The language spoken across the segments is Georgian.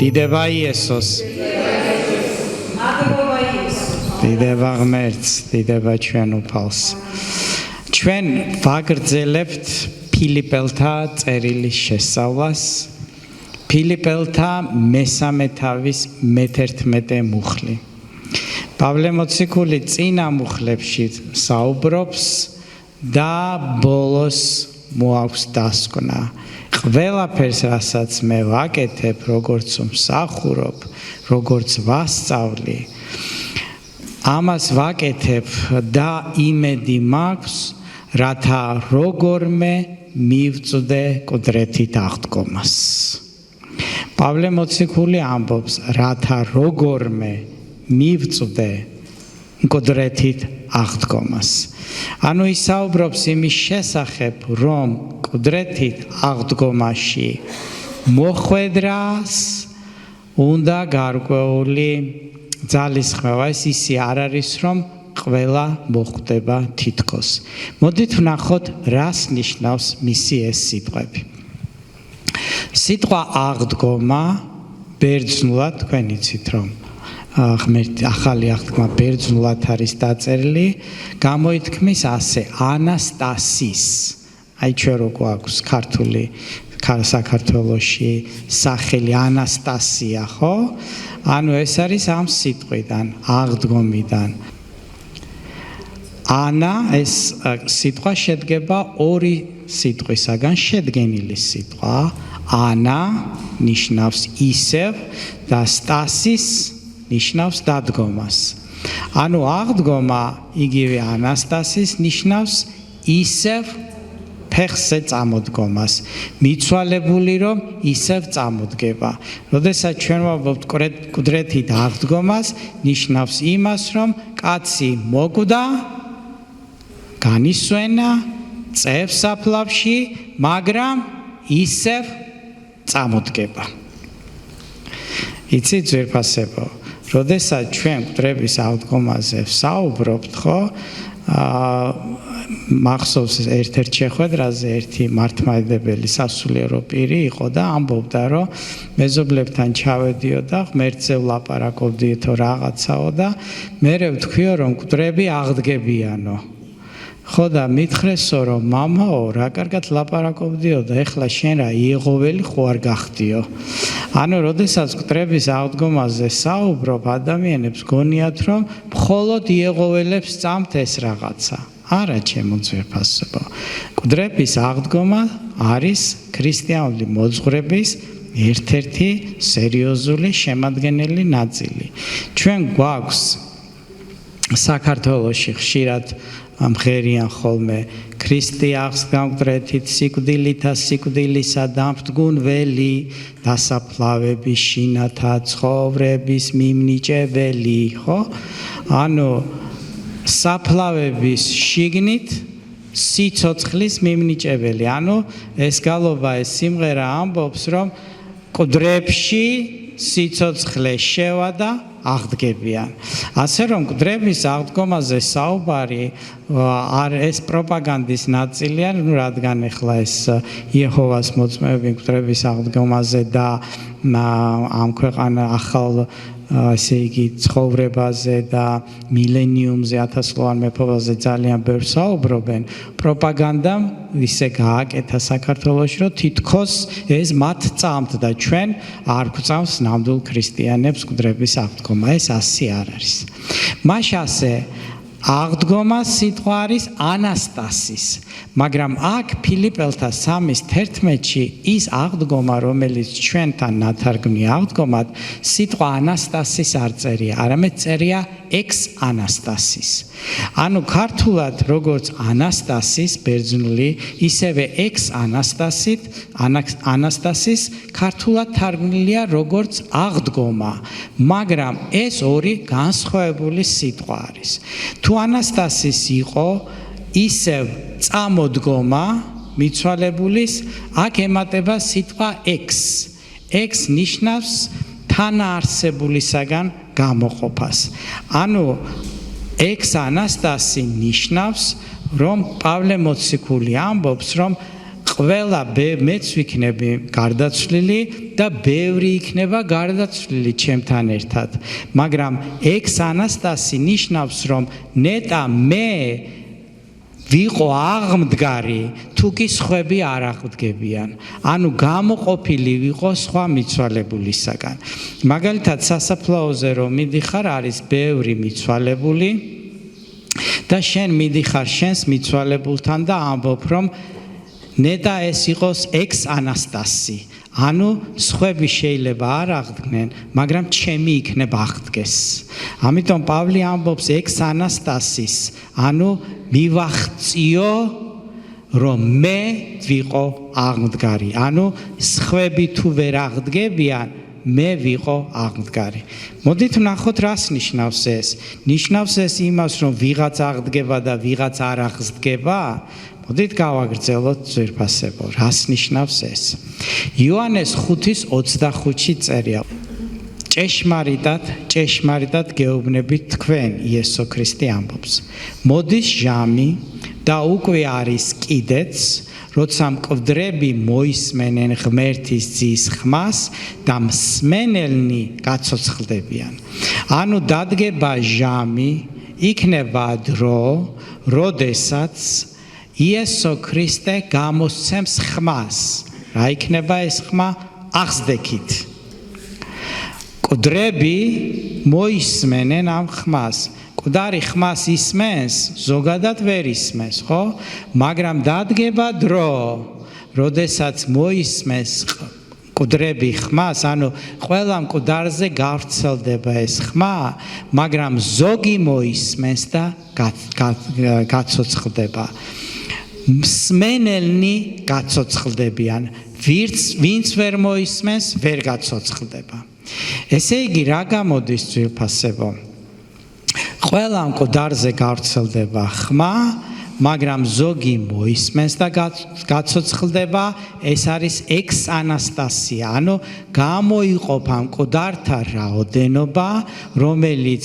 დიდება იესოს. დიდება ღმერთს, დიდება ჩვენ უფალს. ჩვენ ვაგრძელებთ ფილიპელთა წერილის შესწავლას. ფილიპელთა მესამე თავის მე-11 მუხლი. პავლე მოციქული წინა მუხლებში საუბრობს და ბოლოს მოაქვს დასკვნა. ყველაფერს, რასაც მე ვაკეთებ, როგორც მსახურობ, როგორც ვასწავლი, ამას ვაკეთებ და იმედი მაქვს, რათა როგორმე მივწვდე კუდრეთით აღდგომას. პავლე მოციქული ამბობს, რათა როგორმე მივწვდე კუდრეთით აღდგომას. ანუ ისაუბრობს იმის შესახებ, რომ კუდრეთით აღდგომაში მოხვედრას უნდა გარკვეული ძალისხმევა. ეს ისე არ არის, რომ ყველა მოხვდება თითქოს. მოდით ვნახოთ, რას ნიშნავს მისი ეს სიტყვები. სიტყვა აღდგომა ბერძნულად, თქვენ იცით, რომ ახალი აღდგომა ბერძნულად არის დაწერილი, გამოითქმის ასე: ანასტასის. აი ჩვენ რო გვაქვს ქართული საქართველოში სახელი ანასტასია, ხო? ანუ ეს არის ამ სიტყვიდან, აღდგომიდან. ანა, ეს სიტყვა შედგება ორი სიტყვისაგან, შედგენილი სიტყვა. ანა ნიშნავს ისევ და სტასის ნიშნავს დადგომას. ანუ აღდგომა, იგივე ანასტასის ნიშნავს ისევ ფეხზე წამოდგომას, მიცვალებული რომ ისევ წამოდგება. როდესაც ჩვენ ვამბობთ კუდრეთით აღდგომას, ნიშნავს იმას, რომ კაცი მოკვდა, განისვენა, წევს საფლავში, მაგრამ ისევ წამოდგება. იცით ძვირფასებო, როდესაც ჩვენ კუდრების აღდგომაზე ვსაუბრობთ, ხო? მახსოვს ერთ-ერთ შეხვედრაზე ერთი მართლმადიდებელი სასულიერო პირი იყო და ამბობდა, რომ მეზობლებთან ჩავედიო და ღმერთზე ვლაპარაკობდიო რაღაცაო და მერე ვთქვიო, რომ კუდრები აღდგებიანო. ხო და მითხრესო, რომ მამაო, რა კარგად ლაპარაკობდიო და ეხლა შენ რა იეღოველი ხო არ გახდიო. ანუ როდესაც კუდრების აღდგომაზე საუბრობ, ადამიანებს გონიათ, რომ მხოლოდ იეღოველებს წამთ ეს რაღაცა. არა, ჩემო ძვირფასებო. კუდრების აღდგომა არის ქრისტიანული მოძღვრების ერთ-ერთი სერიოზული შემადგენელი ნაწილი. ჩვენ გვაქვს საქართველოში ხშირად მღერიან ხოლმე ქრისტე აღსდგა კუდრეთით სიკვდილითა სიკვდილისა დამფდგუნველი, დასაფლავების შინათა ცხოვრების მიმნიჭებელი, ხო? ანუ საფლავების შიგნით სიცოცხლის მიმნიჭებელი. ანუ ეს გალობა, ეს სიმღერა ამბობს, რომ კუდრებში სიცოცხლე შევა და აღდგებიან. ასე რომ კუდრების აღდგომაზე საუბარი ეს პროპაგანდის ნაწილია, რადგან ეხლა ეს იეჰოვას მოწმეები კუდრების აღდგომაზე და ამ ქვეყანა ახალ ასე იგი ცხოვრებაზე და მილენიუმზე, ათასწლოვან მეფობაზე ძალიან ბევრ საუბრობენ. პროპაგანდამ ისე გააკეთა საქართველოში, რომ თითქოს ეს მათ წამთ და ჩვენ არ გვწამს ნამდვილ ქრისტიანებს კუდრების აღდგომა. ეს ასე არ არის. მაშ ასე აღდგომა სიტყვა არის ანასტასის, მაგრამ აქ ფილიპელთა 3:11-ში ის აღდგომა, რომელიც ჩვენთან ნათარგმნია აღდგომად, სიტყვა ანასტასის არ წერია, არამედ წერია ექს ანასტასის. ანუ ქართულად როგორც ანასტასის ბერძნული, ისევე ექს ანასტასის ქართულად თარგმნილია როგორც აღდგომა, მაგრამ ეს ორი განსხვავებული სიტყვა არის. თუ ანასტასის იყო ისევ წამოდგომა მიცვალებულის, აქ ემატება სიტყვა ექს. ექს ნიშნავს თანაარსებულისაგან გამოყოფას. ანუ ექს ანასტასი ნიშნავს, რომ პავლე მოციქული ამბობს, რომ ყველა მეც ვიქნები გარდაცვლილი და ბევრი იქნება გარდაცვლილი ჩემთან ერთად. მაგრამ ექს ანასტასი ნიშნავს, რომ ნეტა მე ვიყო აღმდგარი, თუ კი სხვები არ აღდგებიან. ანუ გამოყოფილი ვიყო სხვა მიცვალებულისაგან. მაგალითად, სასაფლაოზე რომ მიდიხარ, არის ბევრი მიცვალებული და შენ მიდიხარ შენს მიცვალებულთან და ამბობ, რომ ნეტა ეს იყოს ექს ანასტასი. ანუ სხვები შეიძლება არ აღდგნენ, მაგრამ ჩემი იქნება აღდგეს. ამიტომ პავლე ამბობს ექს ანასტასის, ანუ მივახციო, რომ მე ვიყო აღმდგარი. ანუ სხვები თუ ვერ აღდგებიან, მე ვიყო აღმდგარი. მოდით ვნახოთ, რას ნიშნავს ეს? ნიშნავს ეს იმას, რომ ვიღაც აღდგება და ვიღაც არ აღდგება? მოდით გავაგრძელოთ ძვირფასებო, რას ნიშნავს ეს? იოანეს 5:25-ში წერია. ჭეშმარიტად გეუბნებით თქვენ, იესო ქრისტე ამბობს. მოდის ჟამი და უკვე არის კიდეც, როცა მკვდრები მოისმენენ ღმერთის ძის ხმას და მსმენელნი გაცოცხლდებიან. ანუ დადგება ჟამი, იქნება დრო, როდესაც იესო ქრისტე გამოსცემს ხმას. რა იქნება ეს ხმა? აღსდექით. მკვდრები მოისმენენ ამ ხმას. მკვდარი ხმას ისმენს, ზოგადად ვერ ისმენს, ხო? მაგრამ დადგება დრო, როდესაც მოისმენს მკვდრები ხმას, ანუ ყველა მკვდარზე გავრცელდება ეს ხმა, მაგრამ ზოგი მოისმენს და გაცოცხლდება. მსმენელნი გაცოცხლდებიან, ვინც ვერ მოისმენს, ვერ გაცოცხლდება. ესე იგი, რა გამოდის ძვირფასებო? ყველა მკვდარზე გავრცელდება ხმა, მაგრამ ზოგი მოისმენს და გაცოცხლდება, ეს არის ექს ანასტასია, ანუ გამოიყოფა მკვდართა რაოდენობა, რომელიც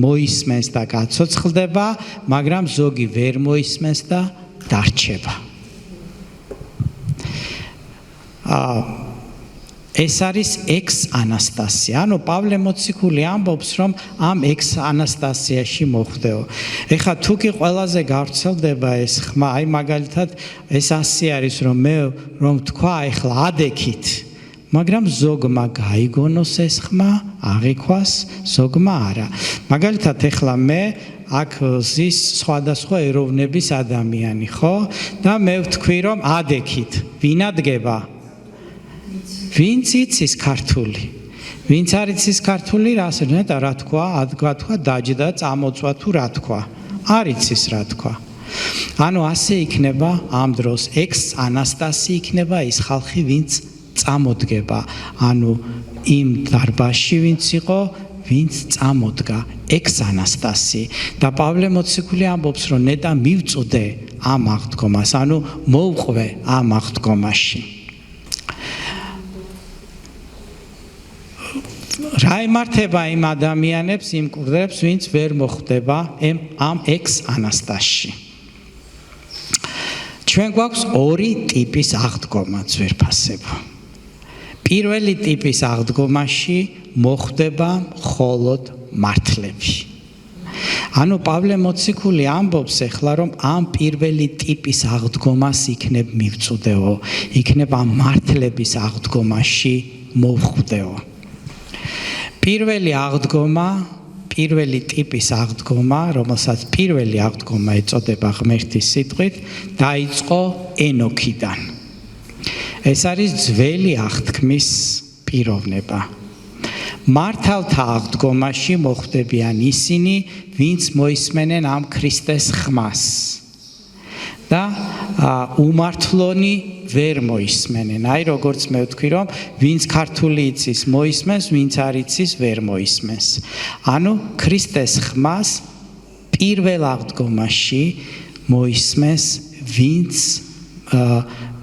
მოისმენს და გაცოცხლდება, მაგრამ ზოგი ვერ მოისმენს და დარჩება. ეს არის ექს ანასტასია. ანუ პავლე მოციქული ამბობს, რომ ამ ექს ანასტასიაში მოხვდეო. ეხლა თუ კი ყველაზე გავრცელდება ეს ხმა, აი მაგალითად ეს ასე არის, რომ მე რომ თქვა ეხლა ადექით, მაგრამ ზოგმა გაიგონოს ეს ხმა, აღიქვას, ზოგმა არა. მაგალითად ეხლა მე აქ ზის სხვადასხვა ეროვნების ადამიანი, ხო? და მე ვთქვი, რომ ადექით, ვინ ადგება? ვინც იცის ქართული. ვინც არ იცის ქართული, რა თქვა, თქვა დაჯდა, წამოწვა თუ რა თქვა. არ იცის რა თქვა. ანუ ასე იქნება ამ დროს ექს ანასტასი იქნება ის ხალხი, ვინც წამოდგება. ანუ იმ დარბაზში ვინც იყო, ვინც წამოდგა, ექს ანასტასი. და პავლე მოციქული ამბობს, რომ ნეტა მივწუდე ამ აღდგომას, ანუ მოვყვე ამ აღდგომაში. რა ემართება იმ ადამიანებს, იმ მკვდრებს, ვინც ვერ მოხვდება ამ ექს ანასტასში. ჩვენ გვაქვს ორი ტიპის აღდგომა ძვირფასებო. პირველი ტიპის აღდგომაში მოხვდება მხოლოდ მართლები. ანუ პავლე მოციქული ამბობს ეხლა, რომ ამ პირველი ტიპის აღდგომას იქნებ მივწუდეო, იქნებ ამ მართლების აღდგომაში მოვხვდეო. პირველი ტიპის აღდგომა, რომელსაც პირველი აღდგომა ეწოდება ღმერთის სიტყვით, დაიწყო ენოქიდან. ეს არის ძველი აღთქმის პიროვნება. მართალთა აღდგომაში მოხვდებიან ისინი, ვინც მოისმენენ ამ ქრისტეს ხმას. და უმართლონი ვერ მოისმენენ. აი როგორც მე ვთქვი, რომ ვინც ქართული იცის მოისმენს, ვინც არ იცის ვერ მოისმენს. ანუ ქრისტეს ხმას პირველ აღდგომაში მოისმენს,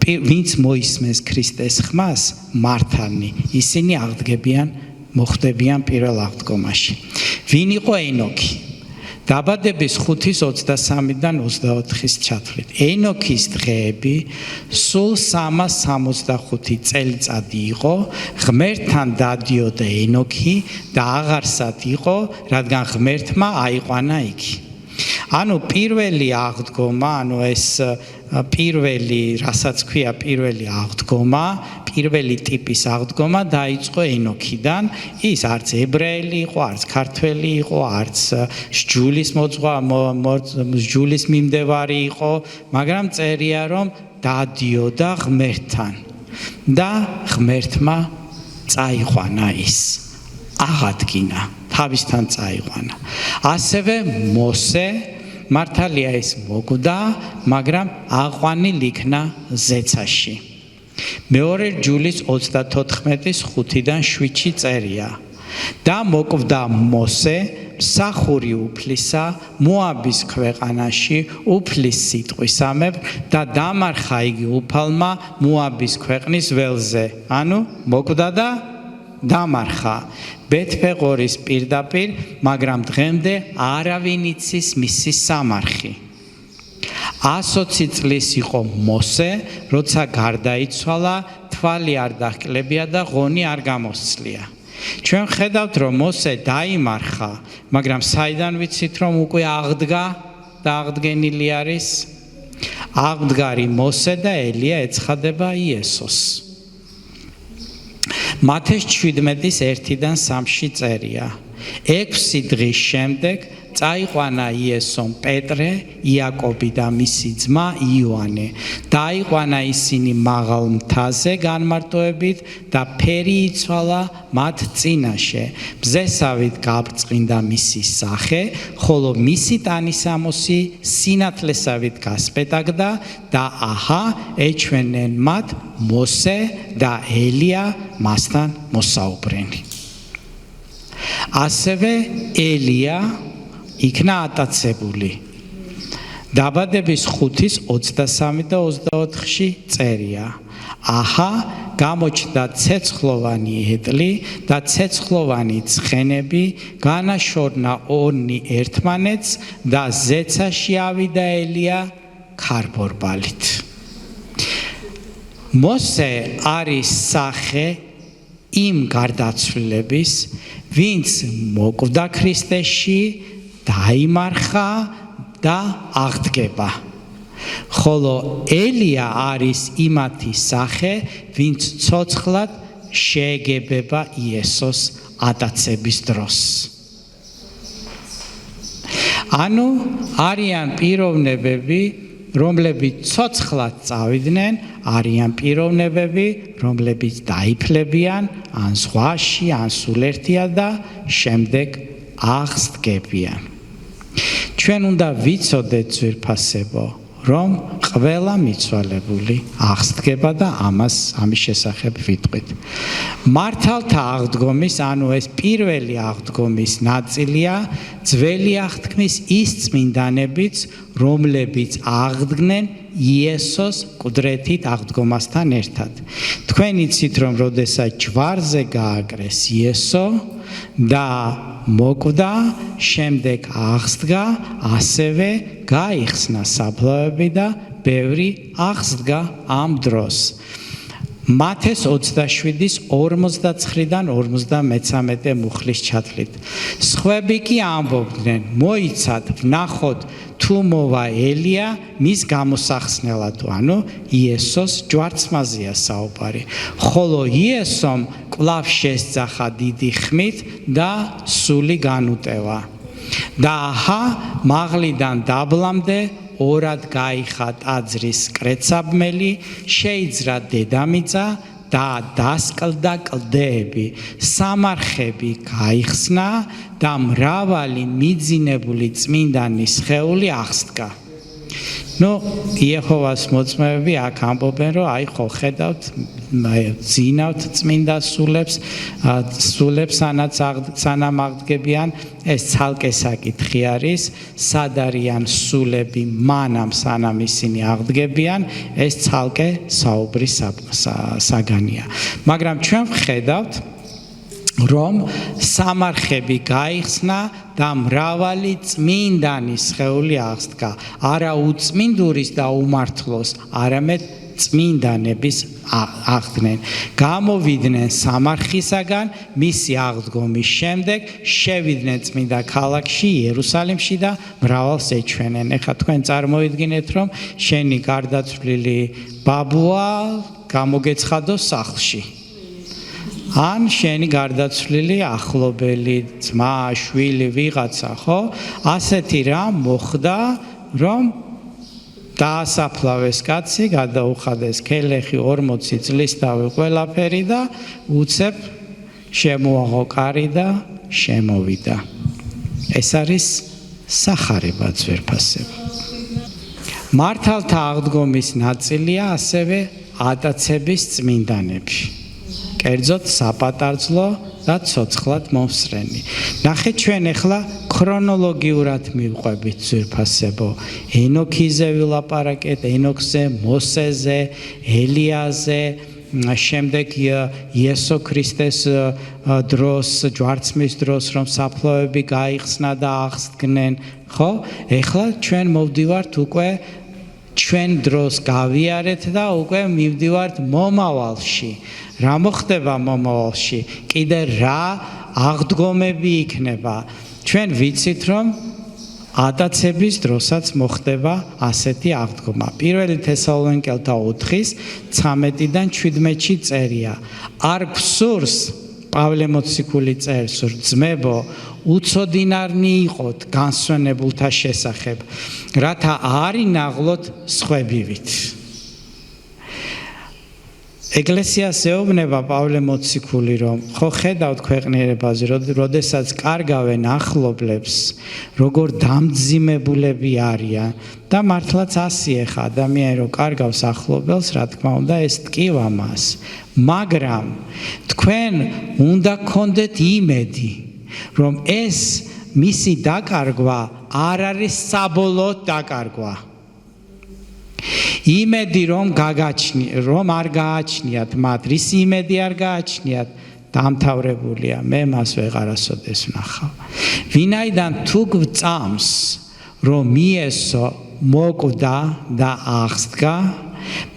ვინც მოისმენს ქრისტეს ხმას, მართალნი. ისინი აღდგებიან, მოხვდებიან პირველ აღდგომაში. ვინ იყო ენოქი? დაბადების 5:23-დან 24-ის ჩათვლით. ენოქის დღეები სულ 365 წელიწადი იყო, ღმერთთან დადიოდა ენოქი და აღარსად იყო, რადგან ღმერთმა აიყვანა იგი. ანუ პირველი აღდგომა, ანუ ეს პირველი, რასაც ქვია პირველი აღდგომა, პირველი ტიპის აღდგომა დაიწყო ენოქიდან. ის არც ებრაელი იყო, არც ქართველი იყო, არც სჯულის მიმდევარი იყო, მაგრამ წერია რომ დადიოდა ღმერთთან და ღმერთმა წაიყვანა ის. აღადგინა, თავისთან წაიყვანა. ასევე მოსე მართალია ის მოკვდა, მაგრამ აყვანილ იქნა ზეცაში. მეორე ჯულის 34-ის 5-დან 7-ში წერია. და მოკვდა მოსე მსახური უფლისა მოაბის ქვეყანაში უფლის სიტყვისამებრ და დამარხა იგი უფალმა მოაბის ქვეყნის ველზე. ანუ მოკვდა და დამარხა ბეთ-ფეყორის პირდაპირ, მაგრამ დღემდე არავინ იცის მისი სამარხი. 120 წლის იყო მოსე, როცა გარდაიცვალა, თვალი არ დაჰკლებია და ღონი არ გამოსცლია. ჩვენ ხედავთ, რომ მოსე დაიმარხა, მაგრამ საიდან ვიცით, რომ უკვე აღდგა და აღდგენილი არის? აღდგარი მოსე და ელია ეცხადება იესოს. მათეს 17-1-დან 3-ში წერია. 6 დღის შემდეგ წაიყვანა იესომ პეტრე, იაკობი და მისი ძმა იოანე. დაიყვანა ისინი მაღალ მთაზე განმარტოებით და ფერი იცვალა მათ წინაშე. მზესავით გაბრწყინდა მისი სახე, ხოლო მისი ტანისამოსი სინათლესავით გასპეტაგდა და აჰა, ეჩვენენ მათ მოსე და ელია მასთან მოსაუბრენი. ასევე ელია იქნა ატაცებული. დაბადების 5:23 და 24-ში წერია. აჰა, გამოჩნდა ცეცხლოვანი ეტლი და ცეცხლოვანი ცხენები, განაშორნა ორნი ერთმანეთს და ზეცაში ავიდა ელია ქარბორბალით. მოსე არის სახე იმ გარდაცვლილების, ვინც მოკვდა ქრისტეში, დაიმარხა და აღდგება. ხოლო ელია არის იმათი სახე, ვინც ცოცხლად შეეგებება იესოს ატაცების დროს. ანუ არიან პიროვნებები, რომლებიც ცოცხლად წავიდნენ, არიან პიროვნებები, რომლებიც დაიფლებიან, ან ზღვაში, ან სულერთია და შემდეგ აღსდგებიან. ჩვენ უნდა ვიცოდეთ ძვირფასებო, რომ ყველა მიცვალებული აღსდგება და ამის შესახებ ვიტყვით. მართალთა აღდგომის, ანუ ეს პირველი აღდგომის ნაწილია ძველი აღთქმის ის წმინდანებიც, რომლებიც აღდგნენ იესოს მკვდრეთით აღდგომასთან ერთად. თქვენ იცით, რომ როდესაც ჯვარზე გააკრეს იესო და მოკვდა, შემდეგ აღსდგა, ასევე გაიხსნა საფლავები და ბევრი აღსდგა ამ დროს. მათეს 27-ის 49-დან 53 მუხლის ჩათვლით. სხვები კი ამბობდნენ, მოიცათ, ვნახოთ, თუ მოვა ელია მის გამოსახსნელად, ანუ იესოს ჯვარცმაზეა საუბარი. ხოლო იესომ კვლავ შესძახა დიდი ხმით და სული განუტევა. და აჰა, მაღლიდან დაბლამდე ორად გაიხა ტაძრის კრეცაბმელი, შეიძრა დედამიწა და დასკლდა კლდეები, სამარხები გაიხსნა და მრავალი მიძინებული წმინდანის სხეული აღსდგა. იეჰოვას მოწმეები აქ ამბობენ, რომ აი ხო ხედავთ, ძინავთ წმინდა სულებს, სანამ აღდგებიან, ეს ცალკე საკითხი არის, სად არიან სულები მანამ სანამ ისინი აღდგებიან, ეს ცალკე საუბრის საგანია. მაგრამ ჩვენ ვხედავთ რომ სამარხები გაიხსნა და მრავალი წმინდანის სხეული აღსდგა. არა უწმინდურის და უმართლოს, არამედ წმინდანების აღდგნენ. გამოვიდნენ სამარხისაგან მისი აღდგომის შემდეგ, შევიდნენ წმინდა ქალაქში, იერუსალიმში და მრავალს ეჩვენენ. ეხლა თქვენ წარმოვიდგინეთ, რომ შენი გარდაცვლილი ბაბუა გამოგეცხადოს სახლში. ან შენი გარდაცვლილი ახლობელი, ძმა, შვილი, ვიღაცა, ხო? ასეთი რამ მოხდა, რომ დაასაფლავეს კაცი, გადაუხადეს ქელეხი 40 წლისთავი ყველაფერი და უცებ შემოაღო კარი და შემოვიდა. ეს არის სახარება ძვირფასება. მართალთა აღდგომის ნაწილია ასევე ატაცების წმინდანები. კერძოდ საპატარძლო და ცოცხლად მომსრენი. ნახეთ ჩვენ ახლა ქრონოლოგიურად მივყვებით ძვირფასებო. ენოქიზე ვილაპარაკეთ, ენოქზე, მოსეზე, ელიაზე, შემდეგ იესო ქრისტეს დროს, ჯვარცმის დროს, რომ საფლავები გაიხსნა და აღსდგნენ, ხო? ახლა ჩვენ მოვდივართ უკვე ჩვენ დროს გავიარეთ და უკვე მივდივართ მომავალში. რა მოხდება მომავალში? კიდე რა აღდგომები იქნება? ჩვენ ვიცით, რომ ატაცების დროსაც მოხდება ასეთი აღდგომა. 1 თესალონიკელთა 4-ის 13-დან 17-ში წერია. არ გსურს პავლე მოციქული წერს, ძმებო, უცოდინარნი იყოთ განსვენებულთა შესახებ, რათა არ ინაღლოთ სხვებივით. ეკლესიას ეუბნება პავლე მოციქული, რომ ხო ხედავთ ქვეყნიერებაზე, როდესაც კარგავენ ახლობლებს, როგორ დამძიმებულები არიან და მართლაც ასია ხა ადამიანი რომ კარგავს ახლობელს, რა თქმა უნდა ეს ტკივა მას. მაგრამ თქვენ უნდა გქონდეთ იმედი, რომ ეს მისი დაკარგვა არ არის საბოლოოდ დაკარგვა. იმედი რომ არ გააჩნიათ მათ, რის იმედი არ გააჩნიათ, დამთავრებულია. მე მას ვეღარასოდეს ვნახავ. ვინაიდან თუ გწამს, რომ იესო მოკვდა და აღსდგა,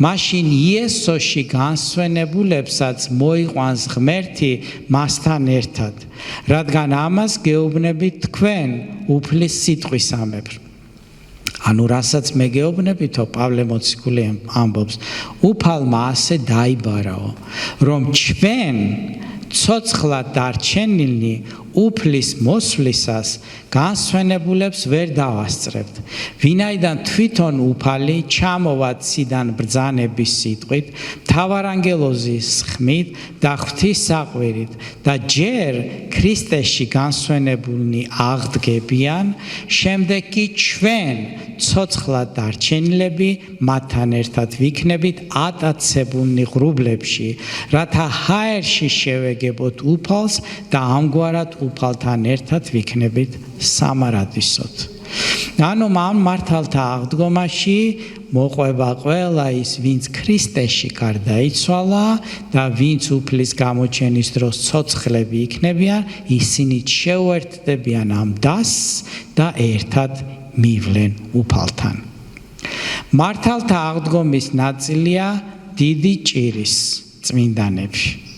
მაშინ იესოში განსვენებულებსაც მოიყვანს ღმერთი მასთან ერთად, რადგან ამას გეუბნებით თქვენ უფლის სიტყვისამებრ. ანუ რასაც მე გეუბნებითო, პავლე მოციქული ამბობს, უფალმა ასე დაიბარაო, რომ ჩვენ ცოცხლად დარჩენილნი უფლის მოსვლისას განსვენებულებს ვერ დავასწრებთ. ვინაიდან თვითონ უფალი ჩამოვა ციდან ბრძანების სიტყვით, მთავარანგელოზის ხმით და ღვთის საყვირით და ჯერ ქრისტეში განსვენებულნი აღდგებიან, შემდეგ კი ჩვენ ცოცხლად დარჩენილები მათთან ერთად ვიქნებით ატაცებულნი ღრუბლებში, რათა ჰაერში შევეგებოთ უფალს და ამგვარად უფალთან ერთად ვიქნებით სამარადისოდ. ანუ ამ მართალთა აღდგომაში მოყვება ყველა ის, ვინც ქრისტეში გარდაიცვალა და ვინც უფლის გამოჩენის დროს ცოცხლები იქნებიან, ისინი შეუერთდებიან ამ დასს და ერთად მივლენ უფალთან. მართალთა აღდგომის ნაწილია დიდი ჭირის წმინდანები.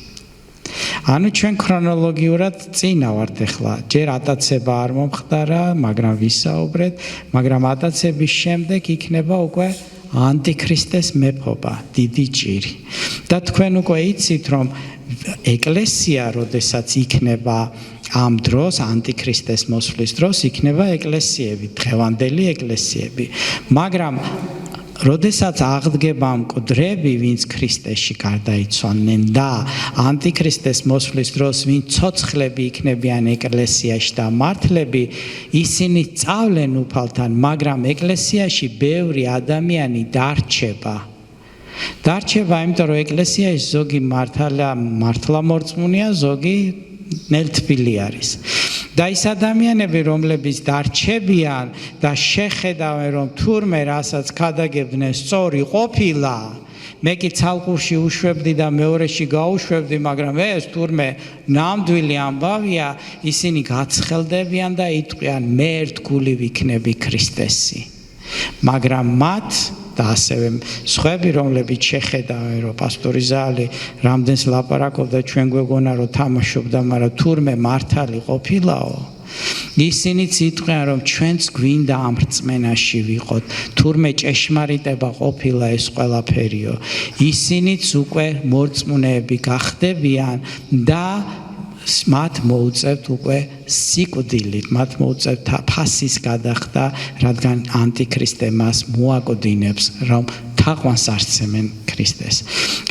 ანუ ჩვენ ქრონოლოგიურად წინა ვართ ახლა. ჯერ ატაცება არ მომხდარა, მაგრამ ვისაუბრეთ, მაგრამ ატაცების შემდეგ იქნება უკვე ანტიქრისტეს მეფობა, დიდი ჭირი. და თქვენ უკვე იცით, რომ ეკლესია, როდესაც იქნება ამ დროს, ანტიქრისტეს მოსვლის დროს, იქნება ეკლესიები, დღევანდელი ეკლესიები. მაგრამ როდესაც აღდგება მკვდრები, ვინც ქრისტეში გარდაიცვალნენ და ანტიქრისტეს მოსვლის დროს, ვინც ცოცხლები იქნებიან ეკლესიაში და მართლები, ისინი სწავლენ უფალთან, მაგრამ ეკლესიაში ბევრი ადამიანი დარჩება. დარჩება, იმიტომ რომ ეკლესიაში ზოგი მართლა მორწმუნეა, ზოგი ნელთბილი არის. და ის ადამიანები, რომლებიც დარჩებიან და შეხედავენ, რომ თურმე რასაც ქადაგებდნენ სწორი ყოფილა, მე კი ცალკურში უშვებდი და მეორეში გაუშვებდი, მაგრამ ეს თურმე ნამდვილი ამბავია, ისინი გაცხელდებიან და იტყვიან, მე ერთგული ვიქნები ქრისტესი. მაგრამ მათ და ასევე სხვები, რომლებიც შეხედავენ, რომ პასტორი ზალი რამდენს ლაპარაკობდა, ჩვენ გვეგონა რომ თამაშობდა, მაგრამ თურმე მართალი ყოფილაო. ისინიც იტყვიან, რომ ჩვენც გვინდა ამ რწმენაში ვიყოთ, თურმე ჭეშმარიტება ყოფილა ეს ყველაფერიო. ისინიც უკვე მორწმუნეები გახდებიან და მათ მოუწევთ უკვე სიკვდილით, მათ მოუწევთ ფასის გადახდა, რადგან ანტიქრისტე მას მოაკოდინებს, რომ თაყვანს არცემენ ქრისტეს.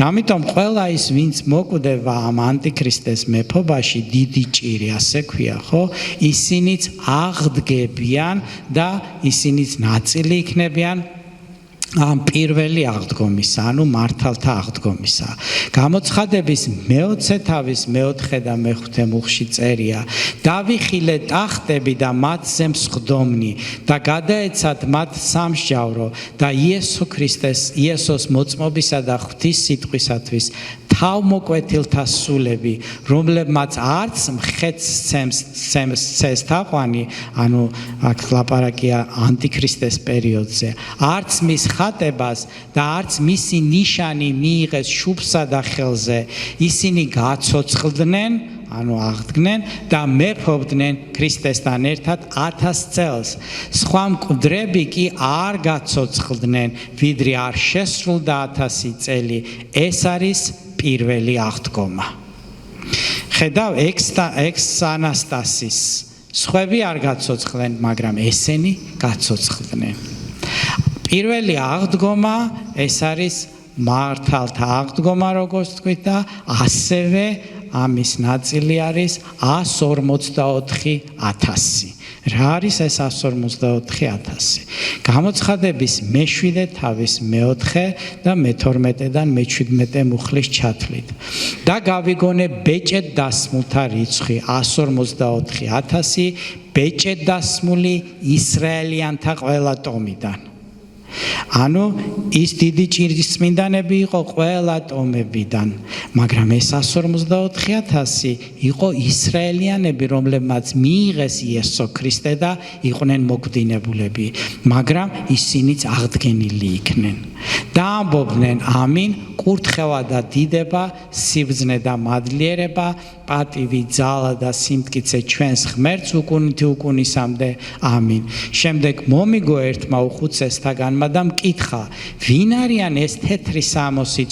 ამიტომ ყველა ის, ვინც მოკვდება ამ ანტიქრისტეს მეფობაში, დიდი ჭირი, ასე ქვია, ხო? ისინიც აღდგებიან და ისინიც ნაწილი იქნებიან ამ პირველი აღდგომისა, ანუ მართალთა აღდგომისა. გამოცხადების მე-20 თავის მე-4 და მე-5 მუხში წერია: დავიხილე ტახტები და მათზე მსხდომნი და გადაეცათ მათ სამსჯავრო და იესოს მოწმობისა და ღვთის სიტყვისათვის თავმოკვეთილთა სულები, რომლებმაც არც მხეთს სცემს თაყვანი, ანუ აქ ლაპარაკია ანტიქრისტეს პერიოდზე, არც მის ხატებას და არც მისი ნიშანი მიიღეს შუბსა და ხელზე, ისინი გაცოცხლდნენ, ანუ აღდგნენ და მეფობდნენ ქრისტესთან ერთად 1000 წელს. სხვა მკვდრები კი არ გაცოცხლდნენ, ვიდრე არ შესრულდა 1000 წელი. ეს არის პირველი აღდგომა. ხედავ ექსანასტასის სხვები არ გაცოცხლდნენ, მაგრამ ესენი გაცოცხლდნენ. პირველი აღდგომა ეს არის მართალთა აღდგომა, როგორც თქვით და ასევე ამის ნაწილი არის 144,000. რა არის ეს 144,000? გამოცხადების მე-7 თავის მე-4 და მე-12-დან მე-17 მუხლის ჩათვლით. და გავიგონე ბეჭედ დასმულთა რიცხვი 144,000, ბეჭედ დასმული ისრაელიანთა ყველა ტომიდან. ანუ ის დიდი ჭირის წმინდანები იყო ყველა ტომებიდან, მაგრამ ეს 144,000 იყო ისრაელიანები, რომლებმაც მიიღეს იესო ქრისტე და იყვნენ მოგვდინებულები, მაგრამ ისინიც აღდგენილი იქნენ. და ამბობდნენ: ამინ, კურთხევა და დიდება, სიბრძნე და მადლიერება, პატივი, ძალა და სიმტკიცე ჩვენს ღმერთს უკუნითი უკუნისამდე. ამინ. შემდეგ მომიგო ერთმა უხუცესთაგანმა და მკითხა: ვინ არიან ეს თეთრი სამოსით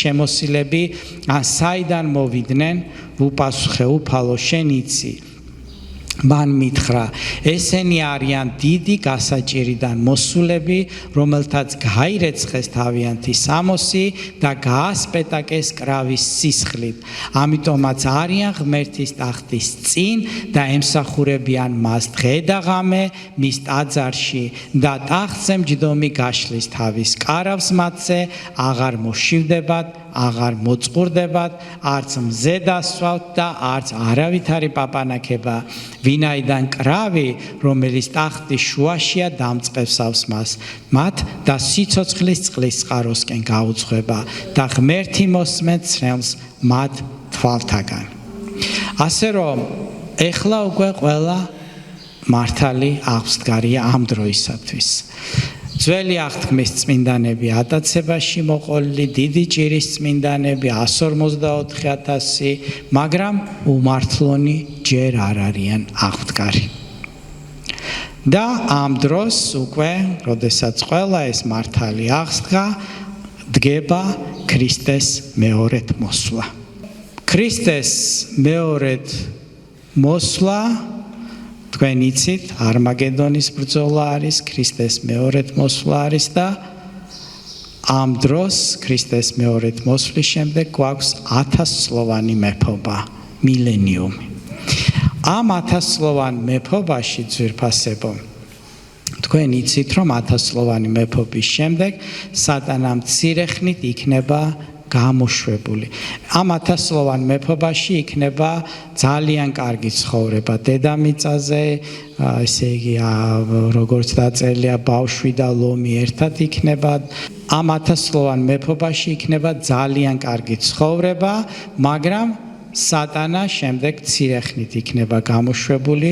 შემოსილები, ან საიდან მოვიდნენ? უპასუხე: უფალო, შენ იცი. მან მითხრა: ესენი არიან დიდი გასაჭირიდან მოსულები, რომელთაც გაირეცხეს თავიანთი სამოსი და გაასპეტაკეს კრავის სისხლით. ამიტომაც არიან ღმერთის ტახტის წინ და ემსახურებიან მას დღე და ღამე მის ტაძარში და ტახტზე მჯდომი გაშლის თავის კარავს მათზე, აღარ მოშივდებათ, აღარ მოწყურდებათ, არც მზე დასვავთ და არც არავითარი პაპანაკება, ვინაიდან კრავი, რომელიც ტახტის შუაშია, დამწყევსავს მათ და სიცოცხლის წყლის წყაროსკენ გაუძღვება და ღმერთი მოსმენთ ცრემლს მათ თვალთაგან. ასე რომ, ეხლა უკვე ყველა მართალი აღმსდგარია ამ დროისათვის. ძველი აღთქმის წმინდანები ატაცებაში მოყოლილი, დიდი ჭირის წმინდანები 144,000, მაგრამ უმართლონი ჯერ არ არიან აღდგარი. და ამ დროს უკვე, როდესაც ყველა ეს მართალი აღსდგა, დგება ქრისტეს მეორედ მოსვლა. ქრისტეს მეორედ მოსვლა, თქვენ იცით, არმაგედონის ბრძოლა არის, ქრისტეს მეორედ მოსვლა არის და ამ დროს ქრისტეს მეორედ მოსვლის შემდეგ გვაქვს 1000-წლოვანი მეფობა, მილენიუმი. ამ 1000-წლოვან მეფობაში, ძვირფასებო, თქვენ იცით, რომ 1000-წლოვანი მეფობის შემდეგ სატანა მცირე ხნით იქნება გამოშვებული. ამ 1000-წლოვან მეფობაში იქნება ძალიან კარგი ცხოვრება დედამიწაზე, ესე იგი, როგორც დაწერილია, ბავშვი და ლომი ერთად იქნება ამ 1000-ლოვან მეფობაში იქნება ძალიან კარგი ცხოვრება, მაგრამ სატანა შემდეგ ცირეხნით იქნება გამოშვებული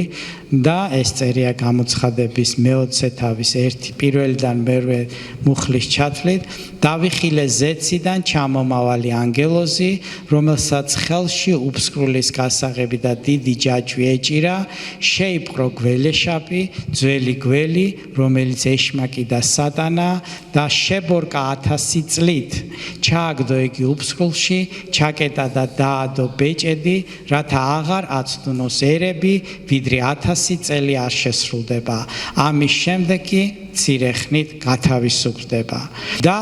და ეს წერია გამოცხადების მე-20 თავის 1-1-დან მერვე მუხლის ჩათვლით დავიხილე ზეციდან ჩამომავალი ანგელოზი, რომელსაც ხელში უფსკრულის გასაღები და დიდი ჯაჭვი ეჭირა, შეიპყრო გველეშაპი, ძველი გველი, რომელიც ეშმაკი და სატანა და შებორკა 1000 წლით. ჩააგდო იგი უფსკრულში, ჩაკეტა და დაადო ბეჭედი, რათა აღარ აცდუნოს ერები, ვიდრე 1000 წელი არ შესრულდება. ამის შემდეგ კი ცირეხნით გათავისუფლდება. და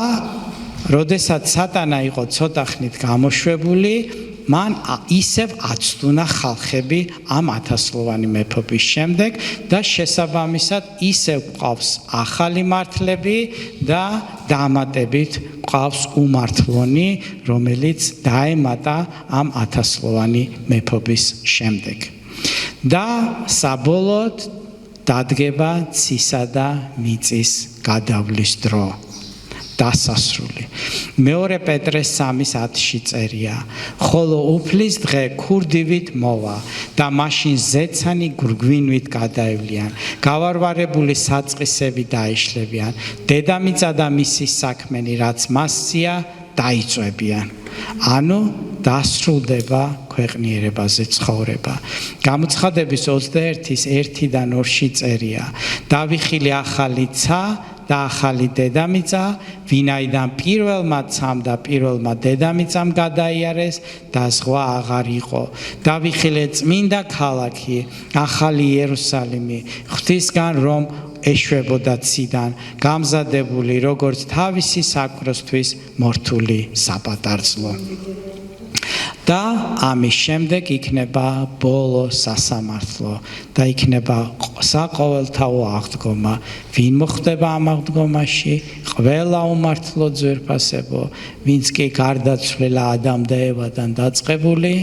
როდესაც სატანა იყო ცოტა ხნით გამოშვებული, მან ისევ აცდუნა ხალხები ამ 1000-ლოვანი მეფობის შემდეგ და შესაბამისად ისევ ყავს ახალი მართლები და დამატებით ყავს უმართლონი, რომელიც დაემატა ამ 1000-ლოვანი მეფობის შემდეგ. და საბოლოოდ დადგება ცისა და მიწის გადავლის დრო. დასასრული. მეორე პეტრეს 3:10-ში წერია, ხოლო უფლის დღე ქურდივით მოვა და მაშინ ზეცანი გრგვინვით გადაევლიან, გავარვარებული საწყისები დაიშლებიან, დედამიწა და მისი საქმენი, რაც მასზეა, დაიწვებიან. ანუ დასრულდება ქვეყნიერებაზე ცხოვრება. გამოცხადების 21-ის 1-დან 2-ში წერია, დავიხილე ახალი ცა და ახალი დედამიწა, ვინაიდან პირველმა ცამ და პირველმა დედამიწამ გადაიარეს და ზღვა აღარ იყო. დავიხილე წმინდა ქალაქი, ახალი იერუსალიმი, ღვთისგან რომ ეშვებოდა ციდან, გამზადებული როგორც თავისი საკვიროსთვის მორთული საპატარძლო. და ამის შემდეგ იქნება ბოლო სასამართლო და იქნება საყოველთაო აღდგომა. ვინ მოხდება ამ აღდგომაში? ყველა უმართლო ძვირფასებო, ვინც კი გარდაცვლილა ადამ და ევადან დაწყებული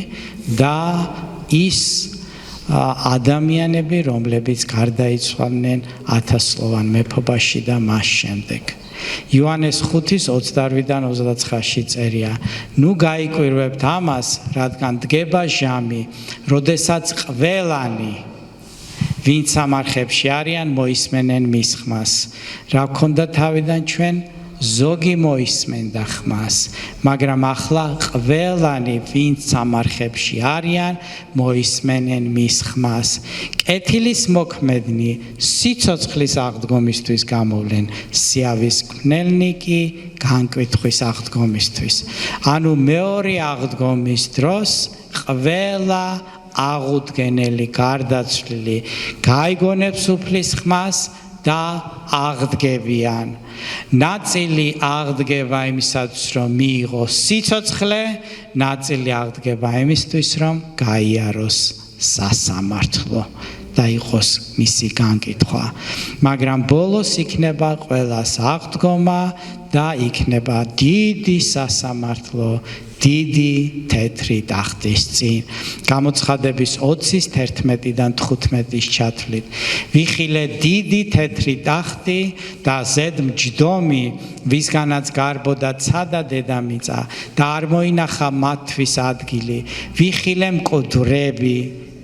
და ის ადამიანები, რომლებიც გარდაიცვალნენ 1000-ლოვან მეფობაში და მას შემდეგ. იოანეს 5:28-დან 29-ში წერია, ნუ გაიკვირვებთ ამას, რადგან დგება ჟამი, როდესაც ყველანი, ვინც სამარხებში არიან, მოისმენენ მის ხმას. რა გქონდა თავიდან ჩვენ? ზოგი მოისმენდა ხმას, მაგრამ ახლა ყველანი, ვინც სამარხებში არიან, მოისმენენ მის ხმას. კეთილის მოქმედნი სიცოცხლის აღდგომისთვის გამოვლენ, სიავის მკვლელნი კი განკვითხვის აღდგომისთვის. ანუ მეორე აღდგომის დროს ყველა აღუდგენელი, გარდაცვლილი გაიგონებს უფლის ხმას და აღდგებიან. ნაწილი აღდგება იმისათვის, რომ მიიღოს სიცოცხლე, ნაწილი აღდგება იმისთვის, რომ გაიაროს სასამართლო და იყოს მისი განკითხვა. მაგრამ ბოლოს იქნება ყველას აღდგომა და იქნება დიდი სასამართლო, დიდი თეთრი ტახტის წინ. გამოცხადების 20-ის 11-დან 15-ის ჩათვლით. ვიხილე დიდი თეთრი ტახტი და ზედ მჯდომი, ვისგანაც გარბოდა ცა და დედამიწა და არ მოინახა მათთვის ადგილი. ვიხილე მკვდრები,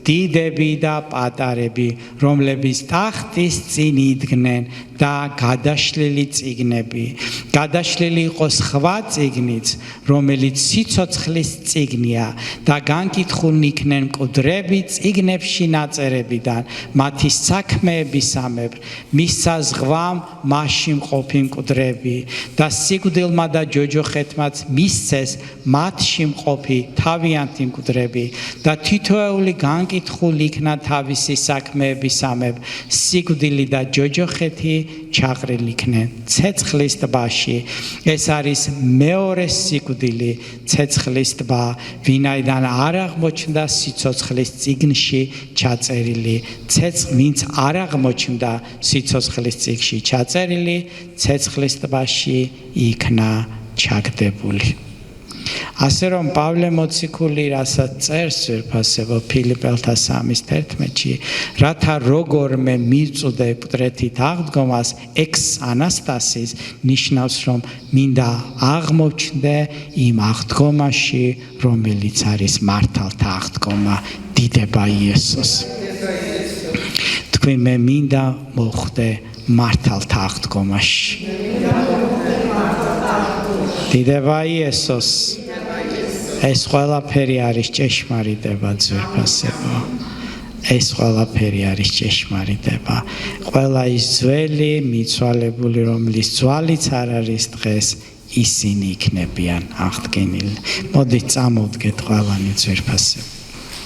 დიდები და პატარები, რომლებიც ტახტის წინ იდგნენ და გადაშლილი წიგნები. გადაშლილი იყო სხვა წიგნიც, რომელიც სიცოცხლის წიგნია და განკითხულნი იქნენ მკვდრები წიგნებში ნაწერებიდან, მათი საქმეებისამებრ, მისცა ზღვამ მასში მყოფი მკვდრები და სიკვდილმა და ჯოჯოხეთმაც მისცეს მათში მყოფი თავიანთი მკვდრები და თითოეული განკითხული იქნა თავისი საქმეებისამებრ, სიკვდილი და ჯოჯოხეთი ჩაყრილი იქნენ ცეცხლის ტბაში. ეს არის მეორე სიკვდილი, ცეცხლის ტბა, ვინაიდან არ აღმოჩნდა სიცოცხლის წიგნში ჩაწერილი. ვინც არ აღმოჩნდა სიცოცხლის წიგნში ჩაწერილი, ცეცხლის ტბაში იქნა ჩაგდებული. ასე რომ პავლე მოციქული რასაც წერს ძვირფასებო ფილიპელთა 3:11-ში, რათა როგორმე მივწვდე მკვდრეთით აღდგომას, ექს ანასტასის ნიშნავს, რომ მინდა აღმოჩნდე იმ აღდგომაში, რომელიც არის მართალთა აღდგომა, დიდება იესოს. თქვენ მე მინდა მოხვდე მართალთა აღდგომაში. დიდება იესოს. ეს ყველაფერი არის ჭეშმარიტება ძვირფასებო. ეს ყველაფერი არის ჭეშმარიტება. ყველა ის ძველი მიცვალებული, რომლის ძვალიც არ არის დღეს, ისინი იქნებიან აღდგენილი. მოდით წამოვდგეთ ყველანი ძვირფასებო.